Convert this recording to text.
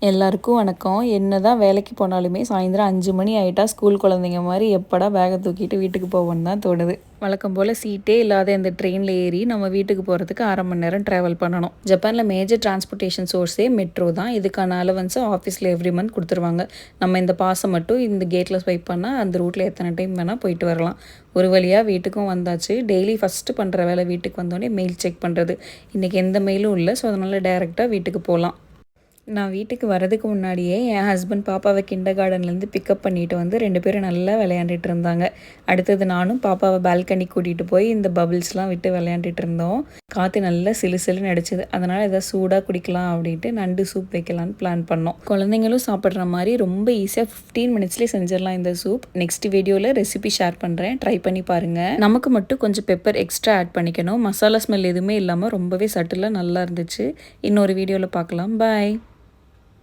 எல்லாருக்கும் வணக்கம். என்னதான் வேலைக்கு போனாலுமே சாயந்தரம் 5 மணி ஆயிட்டா ஸ்கூல் குழந்தைங்க மாதிரி எப்படா பேகை தூக்கிட்டு வீட்டுக்கு போவோன்னு தான் தோணுது. வழக்கம் போல் சீட்டே இல்லாத இந்த ட்ரெயினில் ஏறி நம்ம வீட்டுக்கு போகிறதுக்கு 1/2 மணி நேரம் ட்ராவல் பண்ணணும். ஜப்பானில் மேஜர் டிரான்ஸ்போர்ட்டேஷன் சோர்ஸே மெட்ரோ தான். இதுக்கான அலவன்ஸை ஆஃபீஸில் எவ்ரி மந்த் கொடுத்துருவாங்க. நம்ம இந்த பாஸை மட்டும் இந்த கேட்டில் ஸ்வைப் பண்ணால் அந்த ரூட்டில் எத்தனை டைம் வேணால் போயிட்டு வரலாம். ஒரு வழியாக வீட்டுக்கும் வந்தாச்சு. டெய்லி ஃபஸ்ட்டு பண்ணுற வேலை வீட்டுக்கு வந்தோடனே மெயில் செக் பண்ணுறது. இன்றைக்கி எந்த மெயிலும் இல்லை, ஸோ அதனால் டைரெக்டாக வீட்டுக்கு போகலாம். நான் வீட்டுக்கு வரதுக்கு முன்னாடியே என் ஹஸ்பண்ட் பாப்பாவை கிண்டர் கார்டன்லேருந்து பிக்கப் பண்ணிட்டு வந்து 2 பேரும் நல்லா விளையாண்டுட்டு இருந்தாங்க. அடுத்தது நானும் பாப்பாவை பால்கனி கூட்டிகிட்டு போய் இந்த பபிள்ஸ்லாம் விட்டு விளையாண்டுட்டு இருந்தோம். காற்று நல்லா சிலு சிலுன்னு அடிச்சுது. அதனால் எதாவது சூடாக குடிக்கலாம் அப்படின்ட்டு நண்டு சூப் வைக்கலான்னு பிளான் பண்ணோம். குழந்தைங்களும் சாப்பிட்ற மாதிரி ரொம்ப ஈஸியாக 15 மினிட்ஸ்லேயே செஞ்சிடலாம் இந்த சூப். நெக்ஸ்ட் வீடியோவில் ரெசிபி ஷேர் பண்ணுறேன், ட்ரை பண்ணி பாருங்கள். நமக்கு மட்டும் கொஞ்சம் பெப்பர் எக்ஸ்ட்ரா ஆட் பண்ணிக்கணும். மசாலா ஸ்மெல் எதுவுமே இல்லாமல் ரொம்பவே சட்டிலாக நல்லா இருந்துச்சு. இன்னொரு வீடியோவில் பார்க்கலாம். பாய்.